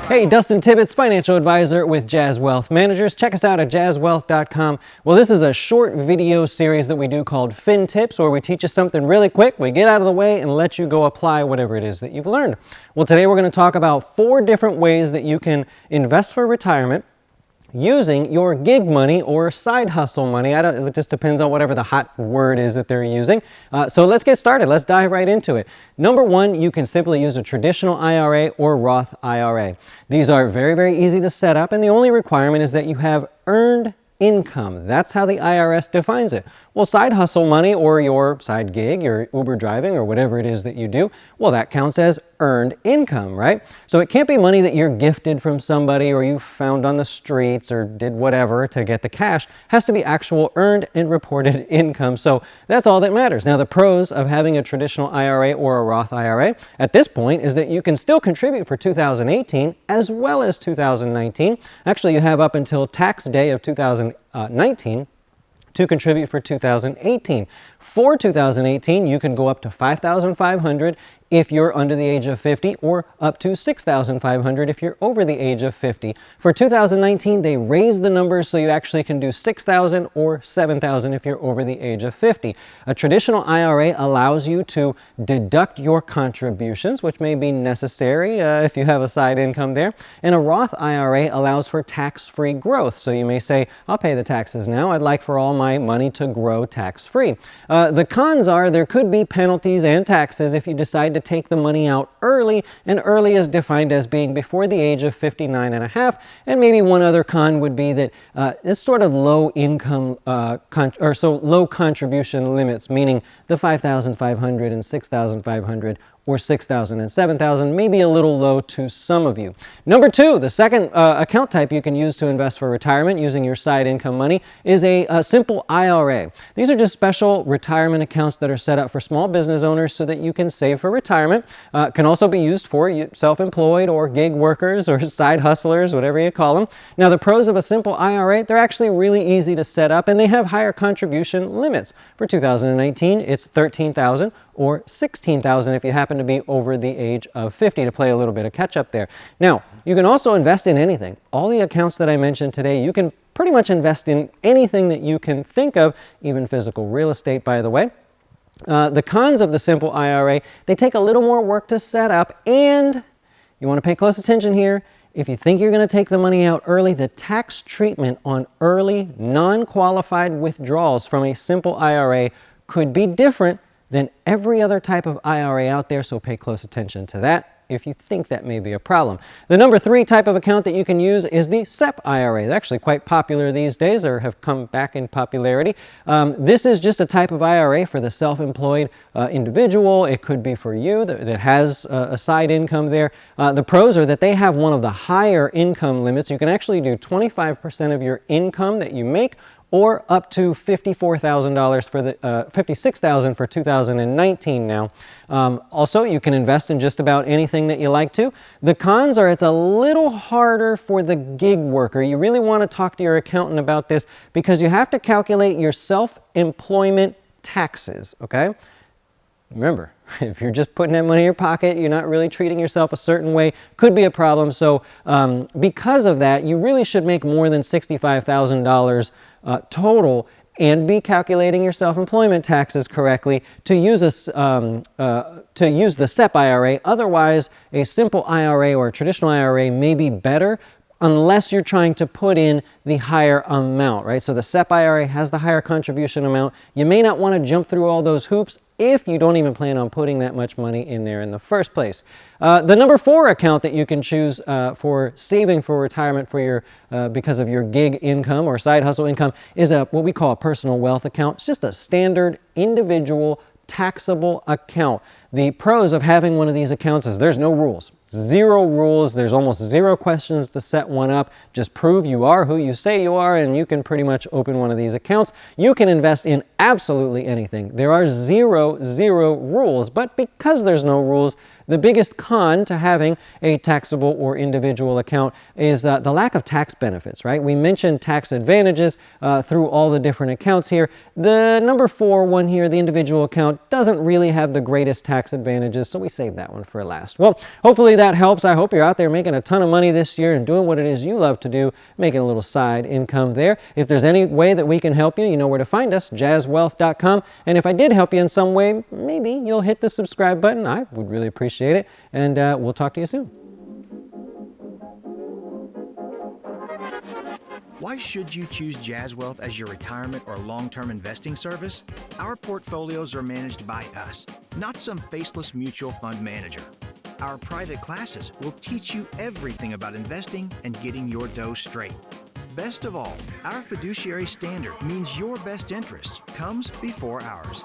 Hey, Dustin Tibbetts, financial advisor with Jazz Wealth Managers. Check us out at jazzwealth.com. Well, this is a short video series that we do called FinTips, where we teach you something really quick, we get out of the way, and let you go apply whatever it is that you've learned. Well, today we're going to talk about 4 different ways that you can invest for retirement using your gig money or side hustle money. It just depends on whatever the hot word is that they're using. So let's get started. Let's dive right into it. Number 1, you can simply use a traditional IRA or Roth IRA. These are very, very easy to set up, and the only requirement is that you have earned income. That's how the IRS defines it. Well, side hustle money or your side gig, your Uber driving or whatever it is that you do, well, that counts as earned income, right? So it can't be money that you're gifted from somebody or you found on the streets or did whatever to get the cash. It has to be actual earned and reported income. So that's all that matters. Now, the pros of having a traditional IRA or a Roth IRA at this point is that you can still contribute for 2018 as well as 2019. Actually, you have up until tax day of 2019 to contribute for 2018. For 2018, you can go up to $5,500 if you're under the age of 50, or up to $6,500 if you're over the age of 50. For 2019, they raised the numbers so you actually can do $6,000 or $7,000 if you're over the age of 50. A traditional IRA allows you to deduct your contributions, which may be necessary if you have a side income there. And a Roth IRA allows for tax-free growth. So you may say, I'll pay the taxes now. I'd like for all my money to grow tax-free. The cons are there could be penalties and taxes if you decide to take the money out early, and early is defined as being before the age of 59 and a half. And maybe one other con would be that it's sort of low income low contribution limits, meaning the 5,500 and 6,500 or 6,000 and 7,000, maybe a little low to some of you. Number 2, the second account type you can use to invest for retirement using your side income money is a simple IRA. These are just special retirement accounts that are set up for small business owners so that you can save for retirement. Can also be used for self-employed or gig workers or side hustlers, whatever you call them. Now, the pros of a simple IRA, they're actually really easy to set up, and they have higher contribution limits. For 2019, it's $13,000 or $16,000 if you happen to be over the age of 50, to play a little bit of catch up there. Now, you can also invest in anything. All the accounts that I mentioned today, you can pretty much invest in anything that you can think of, even physical real estate, by the way. The cons of the simple IRA, they take a little more work to set up, and you want to pay close attention here. If you think you're going to take the money out early, the tax treatment on early non-qualified withdrawals from a simple IRA could be different than every other type of IRA out there, so pay close attention to that if you think that may be a problem. The number 3 type of account that you can use is the SEP IRA. They're actually quite popular these days, or have come back in popularity. This is just a type of IRA for the self-employed individual. It could be for you that has a side income there. The pros are that they have one of the higher income limits. You can actually do 25% of your income that you make, or up to $54,000 for the $56,000 for 2019 now. Also, you can invest in just about anything that you like to. The cons are it's a little harder for the gig worker. You really want to talk to your accountant about this because you have to calculate your self-employment taxes, okay? Remember, if you're just putting that money in your pocket, you're not really treating yourself a certain way, could be a problem. So because of that, you really should make more than $65,000 total and be calculating your self-employment taxes correctly to use the SEP IRA. Otherwise, a simple IRA or a traditional IRA may be better unless you're trying to put in the higher amount, right? So the SEP IRA has the higher contribution amount. You may not want to jump through all those hoops if you don't even plan on putting that much money in there in the first place. The number 4 account that you can choose for saving for retirement for your because of your gig income or side hustle income is what we call a personal wealth account. It's just a standard individual taxable account. The pros of having one of these accounts is there's no rules. 0 rules. There's almost 0 questions to set one up. Just prove you are who you say you are, and you can pretty much open one of these accounts. You can invest in absolutely anything. There are zero rules, but because there's no rules, The biggest con to having a taxable or individual account is the lack of tax benefits, right? We mentioned tax advantages through all the different accounts here. The number 4 one here, the individual account, doesn't really have the greatest tax advantages, so we saved that one for last. Well, hopefully that helps. I hope you're out there making a ton of money this year and doing what it is you love to do, making a little side income there. If there's any way that we can help you, you know where to find us, jazzwealth.com. And if I did help you in some way, maybe you'll hit the subscribe button. I would really appreciate it. And we'll talk to you soon. Why should you choose Jazz Wealth as your retirement or long-term investing service? Our portfolios are managed by us, not some faceless mutual fund manager. Our private classes will teach you everything about investing and getting your dough straight. Best of all, our fiduciary standard means your best interest comes before ours.